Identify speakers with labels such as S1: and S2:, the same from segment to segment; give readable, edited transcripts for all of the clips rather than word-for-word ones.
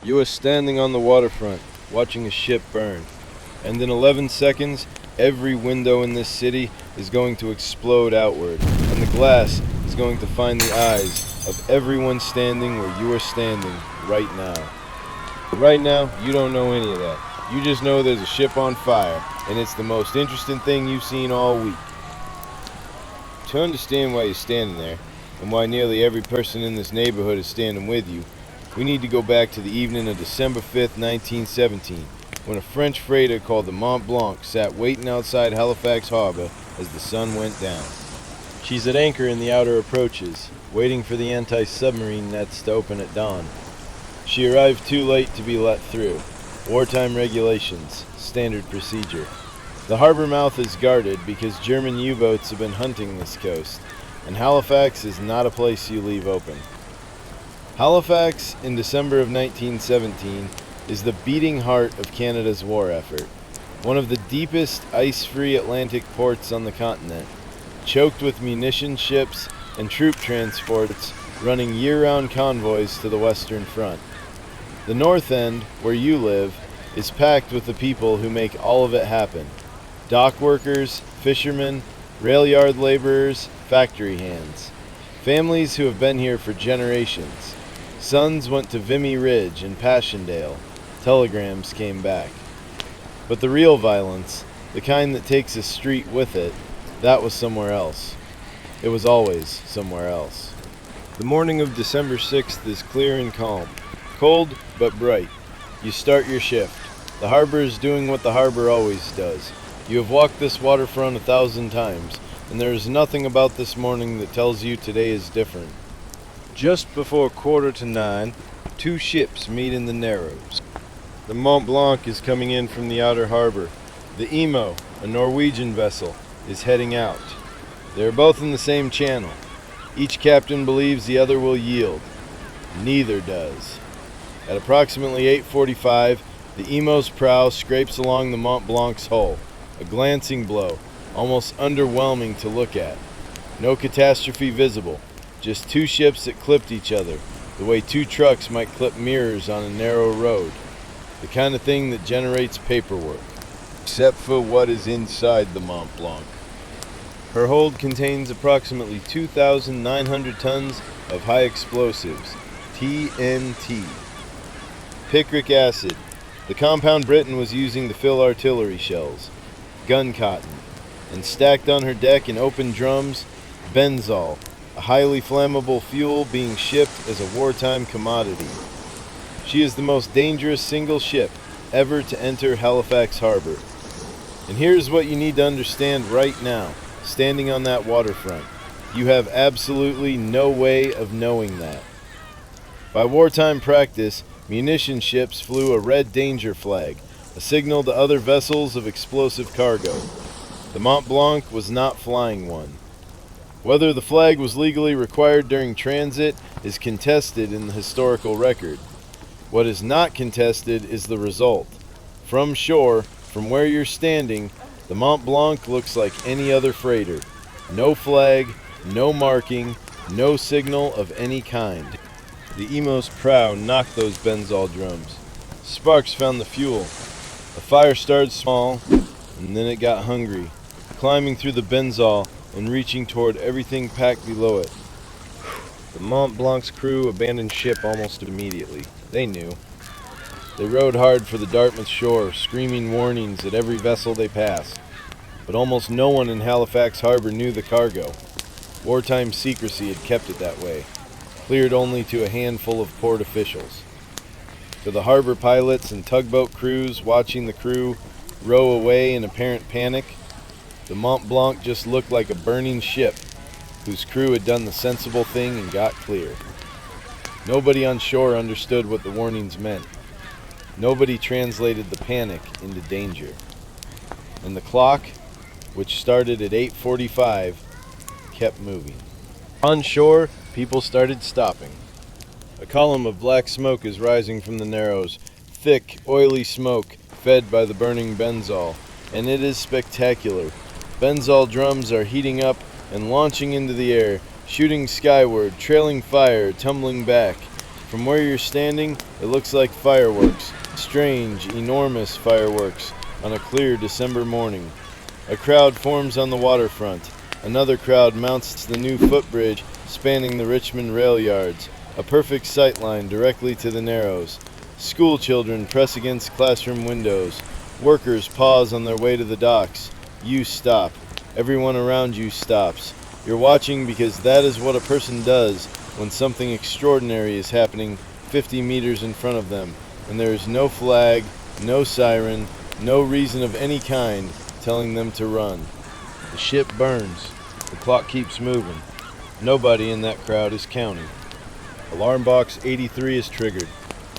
S1: You are standing on the waterfront, watching a ship burn, and in 11 seconds, every window in this city is going to explode outward, and the glass is going to find the eyes of everyone standing where you are standing right now. Right now, you don't know any of that. You just know there's a ship on fire, and it's the most interesting thing you've seen all week. To understand why you're standing there, and why nearly every person in this neighborhood is standing with you, we need to go back to the evening of December 5th, 1917, when a French freighter called the Mont-Blanc sat waiting outside Halifax Harbour as the sun went down. She's at anchor in the outer approaches, waiting for the anti-submarine nets to open at dawn. She arrived too late to be let through. Wartime regulations, standard procedure. The harbor mouth is guarded because German U-boats have been hunting this coast, and Halifax is not a place you leave open. Halifax, in December of 1917, is the beating heart of Canada's war effort, one of the deepest ice-free Atlantic ports on the continent, choked with munition ships and troop transports running year-round convoys to the Western Front. The north end, where you live, is packed with the people who make all of it happen. Dock workers, fishermen, rail yard laborers, factory hands. Families who have been here for generations. Sons went to Vimy Ridge and Passchendaele. Telegrams came back. But the real violence, the kind that takes a street with it, that was somewhere else. It was always somewhere else. The morning of December 6th is clear and calm. Cold, but bright. You start your shift. The harbor is doing what the harbor always does. You have walked this waterfront 1,000 times, and there is nothing about this morning that tells you today is different. Just before 8:45, two ships meet in the Narrows. The Mont-Blanc is coming in from the outer harbor. The Emo, a Norwegian vessel, is heading out. They are both in the same channel. Each captain believes the other will yield. Neither does. At approximately 8:45, the Emo's prow scrapes along the Mont-Blanc's hull. A glancing blow, almost underwhelming to look at. No catastrophe visible. Just two ships that clipped each other, the way two trucks might clip mirrors on a narrow road. The kind of thing that generates paperwork. Except for what is inside the Mont-Blanc. Her hold contains approximately 2,900 tons of high explosives, TNT. Picric acid, the compound Britain was using to fill artillery shells. Gun cotton, and stacked on her deck in open drums, benzol, a highly flammable fuel being shipped as a wartime commodity. She is the most dangerous single ship ever to enter Halifax Harbour. And here's what you need to understand right now, standing on that waterfront. You have absolutely no way of knowing that. By wartime practice, munition ships flew a red danger flag, a signal to other vessels of explosive cargo. The Mont-Blanc was not flying one. Whether the flag was legally required during transit is contested in the historical record. What is not contested is the result. From shore, from where you're standing, the Mont-Blanc looks like any other freighter. No flag, no marking, no signal of any kind. The Emo's prow knocked those benzol drums. Sparks found the fuel. The fire started small, and then it got hungry, climbing through the benzol and reaching toward everything packed below it. The Mont-Blanc's crew abandoned ship almost immediately. They knew. They rowed hard for the Dartmouth shore, screaming warnings at every vessel they passed. But almost no one in Halifax Harbour knew the cargo. Wartime secrecy had kept it that way, cleared only to a handful of port officials. To the harbor pilots and tugboat crews watching the crew row away in apparent panic, the Mont-Blanc just looked like a burning ship whose crew had done the sensible thing and got clear. Nobody on shore understood what the warnings meant. Nobody translated the panic into danger. And the clock, which started at 8:45, kept moving. On shore, people started stopping. A column of black smoke is rising from the Narrows, thick, oily smoke fed by the burning benzol, and it is spectacular. Benzol drums are heating up and launching into the air, shooting skyward, trailing fire, tumbling back. From where you're standing, it looks like fireworks. Strange, enormous fireworks on a clear December morning. A crowd forms on the waterfront. Another crowd mounts the new footbridge spanning the Richmond rail yards, a perfect sightline directly to the Narrows. School children press against classroom windows. Workers pause on their way to the docks. You stop. Everyone around you stops. You're watching because that is what a person does when something extraordinary is happening 50 meters in front of them, and there is no flag, no siren, no reason of any kind telling them to run. The ship burns. The clock keeps moving. Nobody in that crowd is counting. Alarm box 83 is triggered.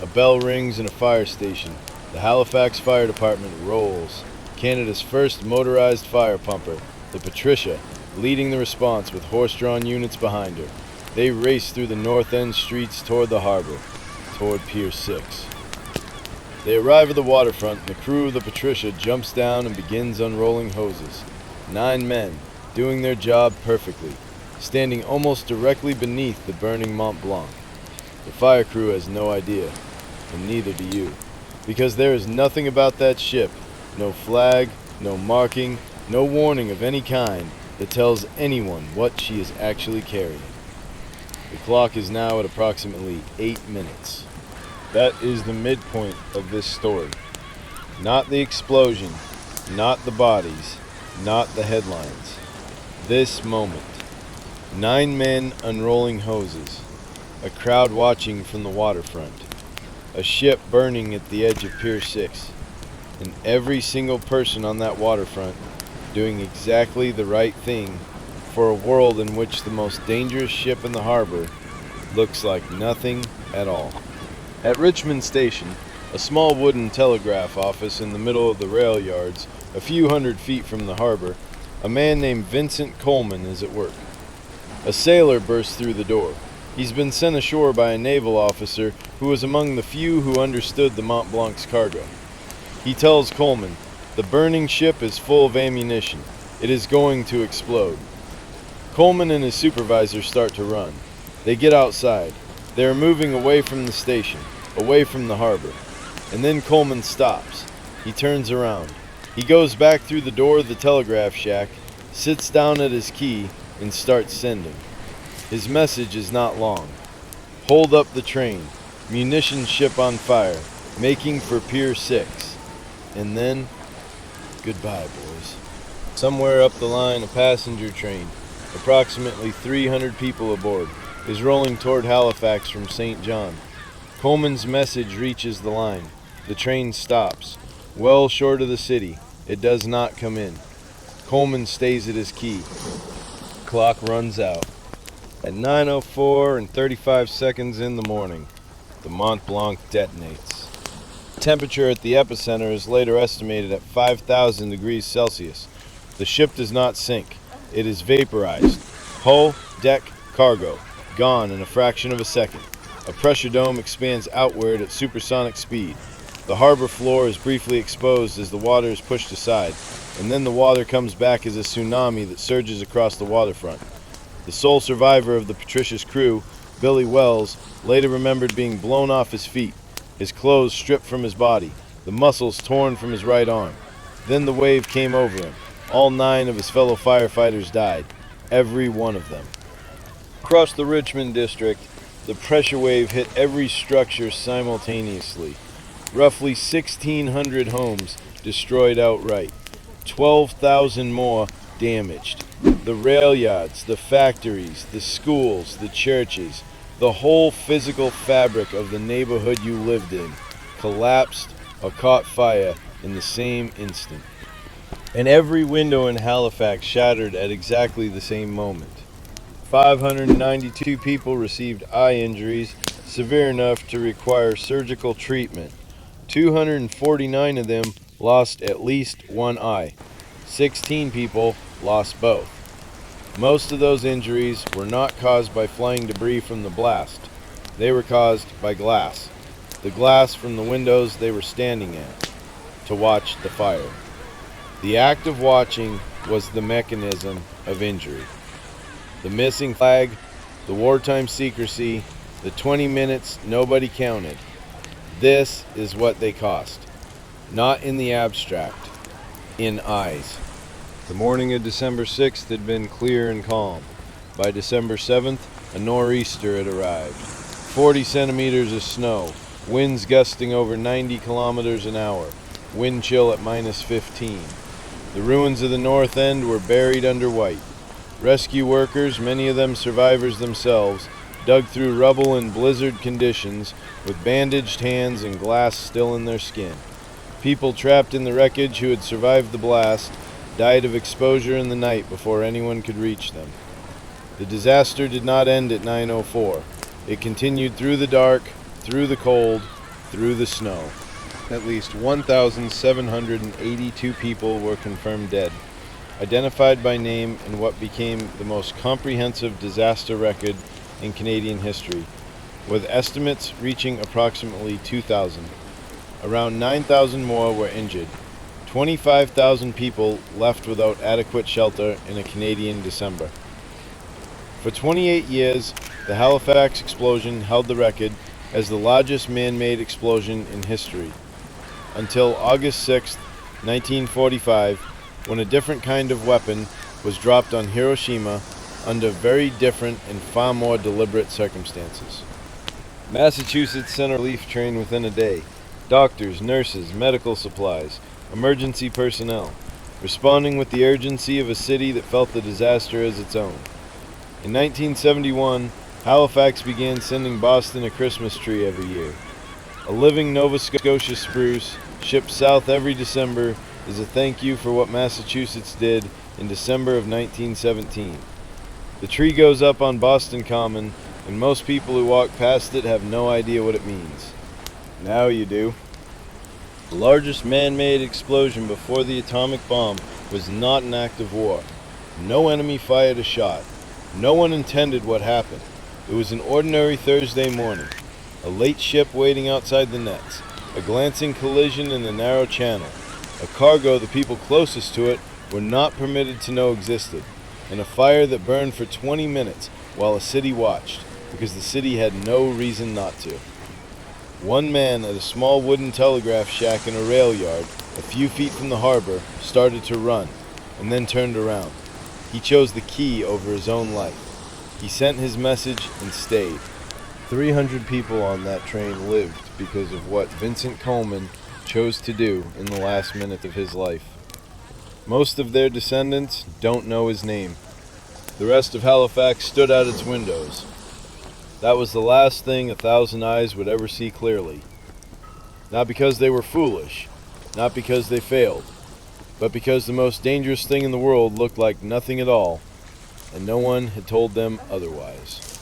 S1: A bell rings in a fire station. The Halifax Fire Department rolls. Canada's first motorized fire pumper, the Patricia, leading the response with horse-drawn units behind her. They race through the north end streets toward the harbor, toward Pier 6. They arrive at the waterfront, and the crew of the Patricia jumps down and begins unrolling hoses. 9 men, doing their job perfectly, standing almost directly beneath the burning Mont-Blanc. The fire crew has no idea, and neither do you, because there is nothing about that ship, no flag, no marking, no warning of any kind that tells anyone what she is actually carrying. The clock is now at approximately 8 minutes. That is the midpoint of this story. Not the explosion, not the bodies, not the headlines. This moment. 9 men unrolling hoses. A crowd watching from the waterfront. A ship burning at the edge of Pier 6. And every single person on that waterfront doing exactly the right thing for a world in which the most dangerous ship in the harbor looks like nothing at all. At Richmond Station, a small wooden telegraph office in the middle of the rail yards, a few hundred feet from the harbor, a man named Vincent Coleman is at work. A sailor bursts through the door. He's been sent ashore by a naval officer who was among the few who understood the Mont-Blanc's cargo. He tells Coleman, "The burning ship is full of ammunition. It is going to explode." Coleman and his supervisor start to run. They get outside. They are moving away from the station, away from the harbor. And then Coleman stops. He turns around. He goes back through the door of the telegraph shack, sits down at his key, and starts sending. His message is not long. Hold up the train. Munitions ship on fire. Making for Pier 6. And then, goodbye, boys. Somewhere up the line, a passenger train, approximately 300 people aboard, is rolling toward Halifax from St. John. Coleman's message reaches the line. The train stops. Well short of the city, it does not come in. Coleman stays at his key. Clock runs out. At 9:04 and 35 seconds in the morning, the Mont-Blanc detonates. Temperature at the epicenter is later estimated at 5,000 degrees Celsius. The ship does not sink. It is vaporized. Hull, deck, cargo, gone in a fraction of a second. A pressure dome expands outward at supersonic speed. The harbor floor is briefly exposed as the water is pushed aside, and then the water comes back as a tsunami that surges across the waterfront. The sole survivor of the Patricia's crew, Billy Wells, later remembered being blown off his feet, his clothes stripped from his body, the muscles torn from his right arm. Then the wave came over him. All 9 of his fellow firefighters died, every one of them. Across the Richmond district, the pressure wave hit every structure simultaneously. Roughly 1,600 homes destroyed outright, 12,000 more damaged. The rail yards, the factories, the schools, the churches, the whole physical fabric of the neighborhood you lived in collapsed or caught fire in the same instant. And every window in Halifax shattered at exactly the same moment. 592 people received eye injuries severe enough to require surgical treatment. 249 of them lost at least one eye. 16 people lost both. Most of those injuries were not caused by flying debris from the blast. They were caused by glass. The glass from the windows they were standing at to watch the fire. The act of watching was the mechanism of injury. The missing flag, the wartime secrecy, The 20 minutes nobody counted. This is what they cost. Not in the abstract, in eyes. The morning of December 6th had been clear and calm. By December 7th, a nor'easter had arrived. 40 centimeters of snow, winds gusting over 90 kilometers an hour, wind chill at minus 15. The ruins of the north end were buried under white. Rescue workers, many of them survivors themselves, dug through rubble in blizzard conditions with bandaged hands and glass still in their skin. People trapped in the wreckage who had survived the blast died of exposure in the night before anyone could reach them. The disaster did not end at 9:04. It continued through the dark, through the cold, through the snow. At least 1,782 people were confirmed dead, identified by name in what became the most comprehensive disaster record in Canadian history, with estimates reaching approximately 2,000. Around 9,000 more were injured. 25,000 people left without adequate shelter in a Canadian December. For 28 years, the Halifax Explosion held the record as the largest man-made explosion in history, until August 6, 1945, when a different kind of weapon was dropped on Hiroshima under very different and far more deliberate circumstances. Massachusetts sent a relief train within a day. Doctors, nurses, medical supplies, emergency personnel, responding with the urgency of a city that felt the disaster as its own. In 1971, Halifax began sending Boston a Christmas tree every year. A living Nova Scotia spruce, shipped south every December, is a thank you for what Massachusetts did in December of 1917. The tree goes up on Boston Common, and most people who walk past it have no idea what it means. Now you do. The largest man-made explosion before the atomic bomb was not an act of war. No enemy fired a shot. No one intended what happened. It was an ordinary Thursday morning. A late ship waiting outside the nets. A glancing collision in the narrow channel. A cargo the people closest to it were not permitted to know existed. And a fire that burned for 20 minutes while a city watched, because the city had no reason not to. One man at a small wooden telegraph shack in a rail yard, a few feet from the harbor, started to run, and then turned around. He chose the key over his own life. He sent his message and stayed. 300 people on that train lived because of what Vincent Coleman chose to do in the last minute of his life. Most of their descendants don't know his name. The rest of Halifax stood out its windows. That was the last thing 1,000 eyes would ever see clearly. Not because they were foolish, not because they failed, but because the most dangerous thing in the world looked like nothing at all, and no one had told them otherwise.